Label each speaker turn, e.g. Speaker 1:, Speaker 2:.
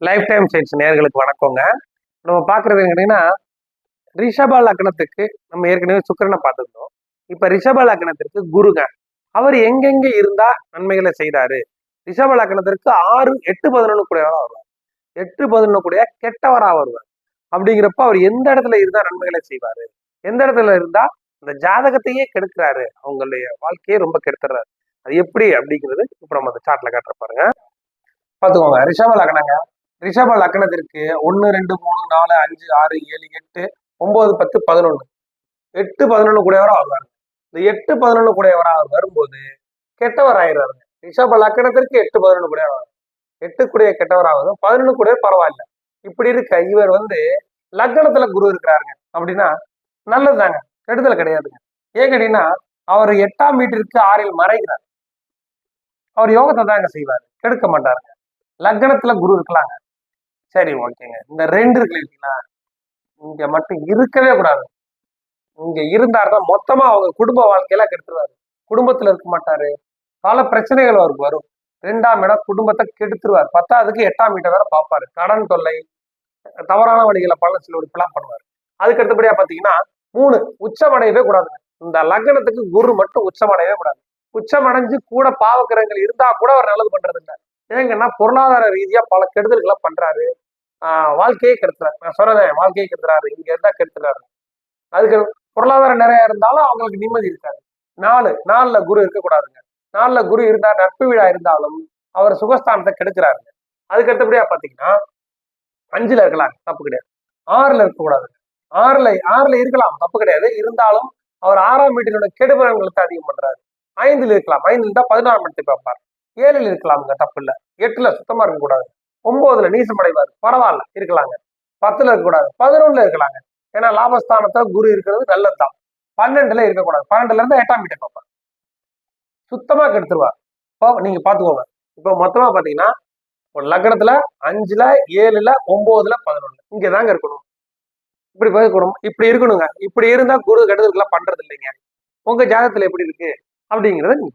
Speaker 1: Life time science நேர்களுக்கு வணக்கங்க. நம்ம பார்க்குறது கேட்டிங்கன்னா, ரிஷப லக்னத்துக்கு நம்ம ஏற்கனவே சுக்கிரனை பார்த்துருந்தோம். இப்ப ரிஷப லக்னத்திற்கு குருங்க. அவர் எங்கெங்க இருந்தா நன்மைகளை செய்றாரு? ரிஷப லக்னத்திற்கு 6, 8, 11 கூடையவரா வருவார். 8, 11 கூடிய கெட்டவரா வருவார். அப்படிங்கிறப்ப அவர் எந்த இடத்துல இருந்தா நன்மைகளை செய்வாரு? எந்த இடத்துல இருந்தா அந்த ஜாதகத்தையே கெடுக்கிறாரு? அவங்களுடைய வாழ்க்கையே ரொம்ப கெடுத்துறாரு. அது எப்படி அப்படிங்கிறது இப்ப நம்ம அந்த சார்ட்ல காட்டுற பாருங்க. பாத்துக்கோங்க. ரிஷப லக்னங்க. ரிஷப லக்னத்திற்கு 1, 2, 3, 4, 5, 6, 7, 8, 9, 10, 11. 8, 11 கூடையவரா வருவாரு. இந்த 8, 11 கூடையவரா வரும்போது கெட்டவர் ஆயிடுறாருங்க. ரிஷப லக்னத்திற்கு 8, 11 கூடையவரா 8 கூடிய கெட்டவராகுது, 11 கூடிய பரவாயில்ல. இப்படி இருக்க இவர் லக்னத்துல குரு இருக்கிறாருங்க அப்படின்னா நல்லதுதாங்க, கெடுதல் கிடையாதுங்க. ஏன் கேட்டீங்கன்னா அவர் 8ஆம் வீட்டிற்கு 6ல் மறைகிறார். அவர் யோகத்தை தாங்க செய்வார், கெடுக்க மாட்டாருங்க. லக்னத்துல குரு இருக்கலாங்க, சரி ஓகேங்க. இந்த 2 இருக்கு இல்லைங்களா, இங்க மட்டும் இருக்கவே கூடாது. இங்க இருந்தாருன்னா மொத்தமா அவங்க குடும்ப வாழ்க்கையெல்லாம் கெடுத்துருவாரு. குடும்பத்துல இருக்க மாட்டாரு, பல பிரச்சனைகள் அவருக்கு வரும். 2ஆம் இடம் குடும்பத்தை கெடுத்துருவார். 10ஆவதுக்கு 8ஆம் வீட்டை வேற பார்ப்பாரு. கடன் தொல்லை, தவறான வழிகளை பல செலவழிப்பெல்லாம் பண்ணுவாரு. அதுக்கு அடுத்தபடியா பாத்தீங்கன்னா 3 உச்சமடையவே கூடாதுங்க. இந்த லக்னத்துக்கு குரு மட்டும் உச்சமடையவே கூடாது. உச்சமடைஞ்சு கூட பாவக்கிரகங்கள் இருந்தா கூட அவர் நல்லது பண்றது இல்லை. ஏங்கன்னா பொருளாதார ரீதியா பல கெடுதல்களை பண்றாரு. வாழ்க்கையே கெடுத்துறாரு. நான் சொன்னேன், வாழ்க்கையை கெடுத்துறாரு, இங்க இருந்தா கெடுத்துறாரு. அதுக்கு பொருளாதாரம் நிறைய இருந்தாலும் அவங்களுக்கு நிம்மதி இருக்காது. 4ல குரு இருக்கக்கூடாதுங்க. 4ல குரு இருந்தா நட்பு விழா இருந்தாலும் அவர் சுகஸ்தானத்தை கெடுக்கிறாருங்க. அதுக்கு அடுத்தபடியா பாத்தீங்கன்னா 5ல இருக்கலாம், தப்பு கிடையாது. 6ல இருக்கக்கூடாதுங்க. 6ல இருக்கலாம், தப்பு கிடையாது. இருந்தாலும் அவர் 6ஆம் வீட்டினோட கெடுபலன்களுக்கு அதிகம் பண்றாரு. 5ல் இருக்கலாம். 5ல் இருந்தா 16ஆம் இடத்தை பார்ப்பார். 7ல் இருக்கலாமுங்க, தப்பு இல்லை. 8ல சுத்தமா இருக்கக்கூடாது. 9ல நீசமடைவார், பரவாயில்ல இருக்கலாங்க. 10ல இருக்கக்கூடாது. 11ல இருக்கலாங்க. ஏன்னா லாபஸ்தானத்துல குரு இருக்கிறது நல்லதுதான். 12ல இருக்கக்கூடாது. 12ல இருந்து 8ஆம் வீட்டை பார்ப்பார், சுத்தமா கெடுத்துருவார். இப்போ நீங்க பாத்துக்கோங்க. இப்போ மொத்தமா பாத்தீங்கன்னா ஒரு லக்னத்துல 5ல 7ல 9ல 11 இங்கதாங்க இருக்கணும். இப்படி போய்க்கணும், இப்படி இருக்கணுங்க. இப்படி இருந்தா குரு கெடுதல்கள்லாம் பண்றது இல்லைங்க. உங்க ஜாதகத்துல எப்படி இருக்கு அப்படிங்கிறத நீங்க